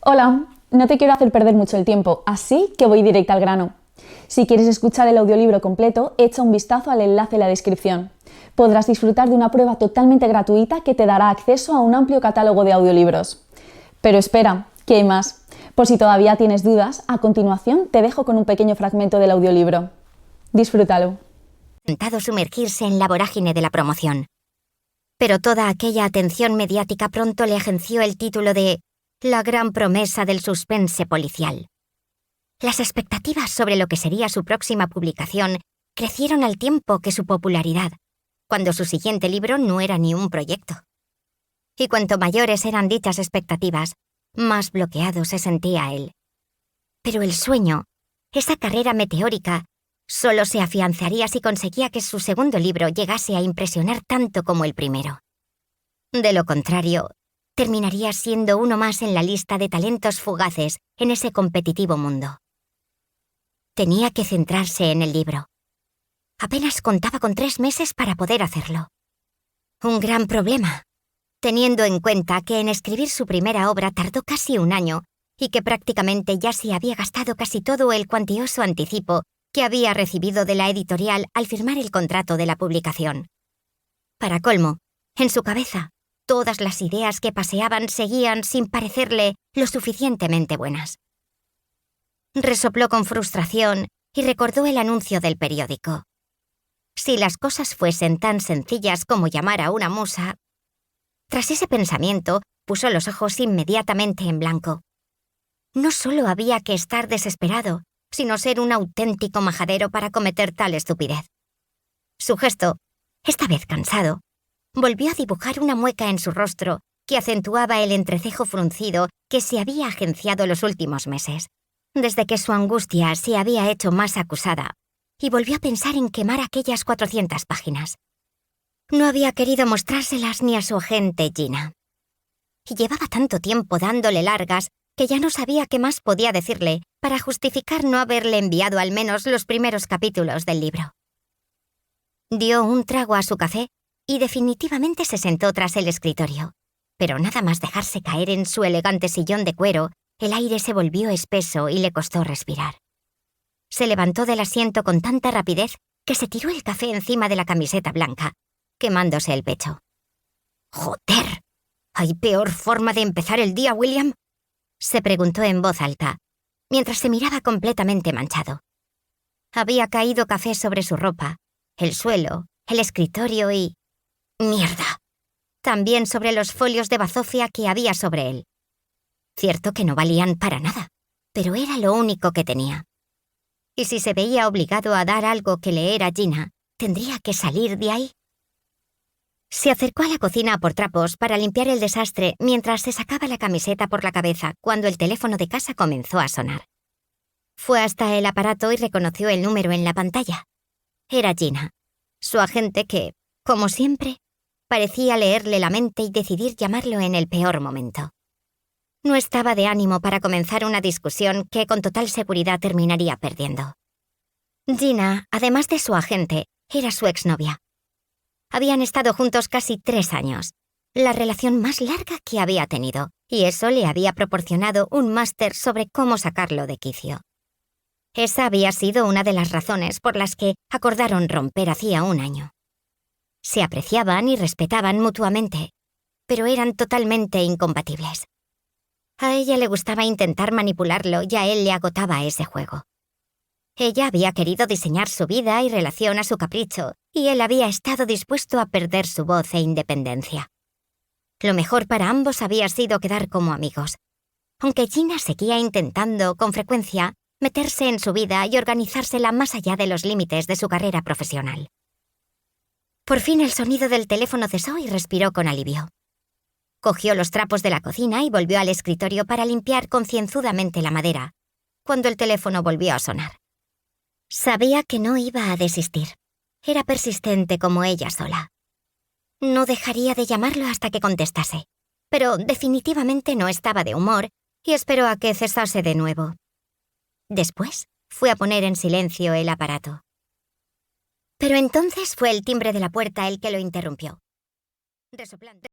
Hola, no te quiero hacer perder mucho el tiempo, así que voy directa al grano. Si quieres escuchar el audiolibro completo, echa un vistazo al enlace en la descripción. Podrás disfrutar de una prueba totalmente gratuita que te dará acceso a un amplio catálogo de audiolibros. Pero espera, que hay más. Por si todavía tienes dudas, a continuación te dejo con un pequeño fragmento del audiolibro. Disfrútalo. Intentado sumergirse en la vorágine de la promoción. Pero toda aquella atención mediática pronto le agenció el título de La gran promesa del suspense policial. Las expectativas sobre lo que sería su próxima publicación crecieron al tiempo que su popularidad, cuando su siguiente libro no era ni un proyecto. Y cuanto mayores eran dichas expectativas, más bloqueado se sentía él. Pero el sueño, esa carrera meteórica, solo se afianzaría si conseguía que su segundo libro llegase a impresionar tanto como el primero. De lo contrario, terminaría siendo uno más en la lista de talentos fugaces en ese competitivo mundo. Tenía que centrarse en el libro. Apenas contaba con 3 meses para poder hacerlo. Un gran problema, teniendo en cuenta que en escribir su primera obra tardó casi 1 año y que prácticamente ya se había gastado casi todo el cuantioso anticipo que había recibido de la editorial al firmar el contrato de la publicación. Para colmo, en su cabeza, todas las ideas que paseaban seguían sin parecerle lo suficientemente buenas. Resopló con frustración y recordó el anuncio del periódico. Si las cosas fuesen tan sencillas como llamar a una musa... Tras ese pensamiento, puso los ojos inmediatamente en blanco. No solo había que estar desesperado, sino ser un auténtico majadero para cometer tal estupidez. Su gesto, esta vez cansado, volvió a dibujar una mueca en su rostro que acentuaba el entrecejo fruncido que se había agenciado los últimos meses, desde que su angustia se había hecho más acusada, y volvió a pensar en quemar aquellas 400 páginas. No había querido mostrárselas ni a su agente Gina. Y llevaba tanto tiempo dándole largas que ya no sabía qué más podía decirle para justificar no haberle enviado al menos los primeros capítulos del libro. Dio un trago a su café y definitivamente se sentó tras el escritorio, pero nada más dejarse caer en su elegante sillón de cuero, el aire se volvió espeso y le costó respirar. Se levantó del asiento con tanta rapidez que se tiró el café encima de la camiseta blanca, quemándose el pecho. «¡Joder! ¿Hay peor forma de empezar el día, William?», se preguntó en voz alta, mientras se miraba completamente manchado. Había caído café sobre su ropa, el suelo, el escritorio y... ¡mierda! También sobre los folios de bazofia que había sobre él. Cierto que no valían para nada, pero era lo único que tenía. Y si se veía obligado a dar algo que leer a Gina, ¿tendría que salir de ahí? Se acercó a la cocina por trapos para limpiar el desastre mientras se sacaba la camiseta por la cabeza cuando el teléfono de casa comenzó a sonar. Fue hasta el aparato y reconoció el número en la pantalla. Era Gina, su agente que, como siempre, parecía leerle la mente y decidir llamarlo en el peor momento. No estaba de ánimo para comenzar una discusión que con total seguridad terminaría perdiendo. Gina, además de su agente, era su exnovia. Habían estado juntos casi 3 años, la relación más larga que había tenido, y eso le había proporcionado un máster sobre cómo sacarlo de quicio. Esa había sido una de las razones por las que acordaron romper hacía 1 año. Se apreciaban y respetaban mutuamente, pero eran totalmente incompatibles. A ella le gustaba intentar manipularlo y a él le agotaba ese juego. Ella había querido diseñar su vida y relación a su capricho, y él había estado dispuesto a perder su voz e independencia. Lo mejor para ambos había sido quedar como amigos, aunque Gina seguía intentando, con frecuencia, meterse en su vida y organizársela más allá de los límites de su carrera profesional. Por fin el sonido del teléfono cesó y respiró con alivio. Cogió los trapos de la cocina y volvió al escritorio para limpiar concienzudamente la madera, cuando el teléfono volvió a sonar. Sabía que no iba a desistir. Era persistente como ella sola. No dejaría de llamarlo hasta que contestase, pero definitivamente no estaba de humor y esperó a que cesase de nuevo. Después fue a poner en silencio el aparato. Pero entonces fue el timbre de la puerta el que lo interrumpió. Resoplando.